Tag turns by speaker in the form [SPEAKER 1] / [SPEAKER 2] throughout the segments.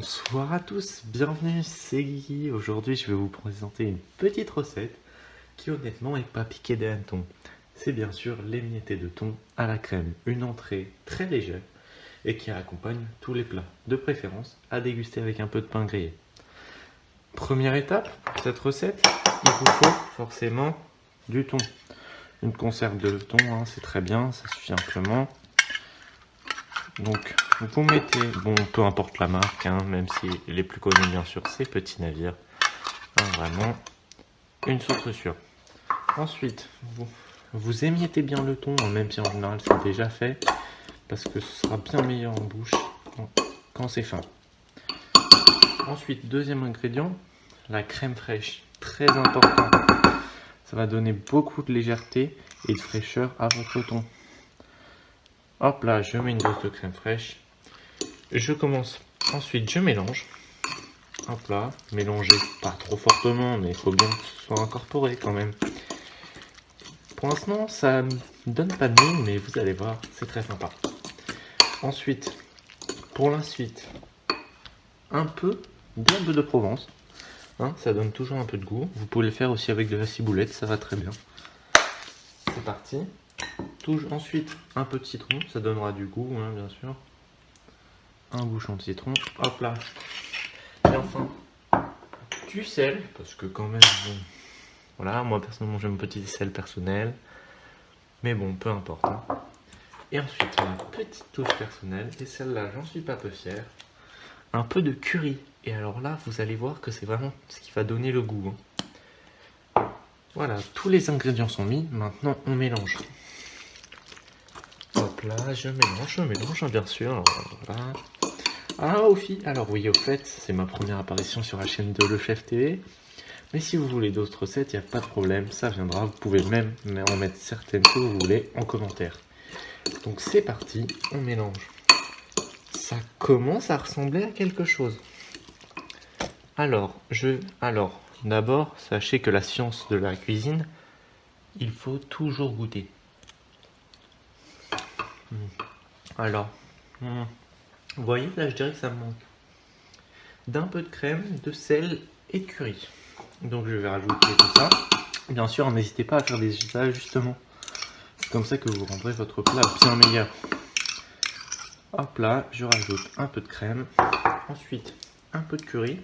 [SPEAKER 1] Bonsoir à tous, bienvenue, c'est Guigui. Aujourd'hui, je vais vous présenter une petite recette qui honnêtement est pas piquée des hannetons. C'est bien sûr l'émietté de thon à la crème, une entrée très légère et qui accompagne tous les plats, de préférence à déguster avec un peu de pain grillé. Première étape, cette recette, il vous faut forcément du thon. Une conserve de thon, hein, c'est très bien, ça suffit amplement. Donc vous mettez, bon peu importe la marque, hein, même si les plus connus bien sûr c'est Petit Navire, hein, vraiment une source sûre. Ensuite vous émiettez bien le thon, même si en général c'est déjà fait, parce que ce sera bien meilleur en bouche quand c'est fin. Ensuite deuxième ingrédient, la crème fraîche, très important, ça va donner beaucoup de légèreté et de fraîcheur à votre thon. Hop là, je mets une dose de crème fraîche. Je commence, ensuite je mélange. Hop là, mélangez pas trop fortement, mais il faut bien que ce soit incorporé quand même. Pour l'instant, ça ne donne pas de mine, mais vous allez voir, c'est très sympa. Ensuite, pour la suite, un peu d'herbe de Provence. Hein, ça donne toujours un peu de goût. Vous pouvez le faire aussi avec de la ciboulette, ça va très bien. C'est parti. Ensuite, un peu de citron, ça donnera du goût, hein, bien sûr. Un bouchon de citron, hop là. Et enfin, du sel, parce que quand même, bon, voilà, moi personnellement j'ai mon petit sel personnel, mais bon, peu importe. Hein. Et ensuite, ma petite touche personnelle, et celle-là, j'en suis pas peu fier, un peu de curry. Et alors là, vous allez voir que c'est vraiment ce qui va donner le goût. Hein. Voilà, tous les ingrédients sont mis, maintenant on mélange. Hop là, je mélange, bien sûr. Alors, voilà. Ah, alors oui, au fait, c'est ma première apparition sur la chaîne de Le Chef TV. Mais si vous voulez d'autres recettes, il n'y a pas de problème, ça viendra. Vous pouvez même en mettre certaines que vous voulez en commentaire. Donc c'est parti, on mélange. Ça commence à ressembler à quelque chose. Alors, d'abord, sachez que la science de la cuisine, il faut toujours goûter. Alors, vous voyez, là je dirais que ça me manque d'un peu de crème, de sel et de curry. Donc je vais rajouter tout ça. Bien sûr, n'hésitez pas à faire des ajustements. C'est comme ça que vous rendrez votre plat bien meilleur. Hop là, je rajoute un peu de crème. Ensuite, un peu de curry,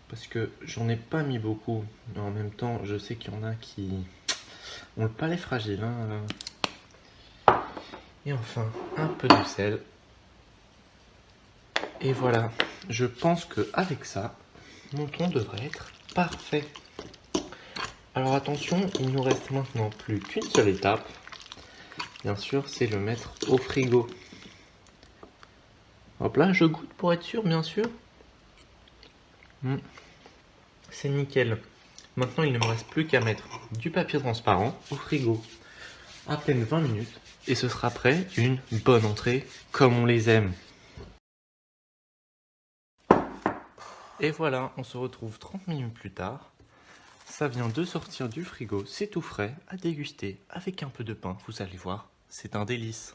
[SPEAKER 1] parce que j'en ai pas mis beaucoup. Mais en même temps, je sais qu'il y en a qui ont le palais fragile. Hein. Et enfin, un peu de sel. Et voilà, je pense qu'avec ça, mon thon devrait être parfait. Alors attention, il nous reste maintenant plus qu'une seule étape. Bien sûr, c'est le mettre au frigo. Hop là, je goûte pour être sûr, bien sûr. C'est nickel. Maintenant, il ne me reste plus qu'à mettre du papier transparent au frigo. À peine 20 minutes et ce sera prêt, une bonne entrée comme on les aime. Et voilà, on se retrouve 30 minutes plus tard. Ça vient de sortir du frigo, c'est tout frais, à déguster avec un peu de pain, vous allez voir, c'est un délice.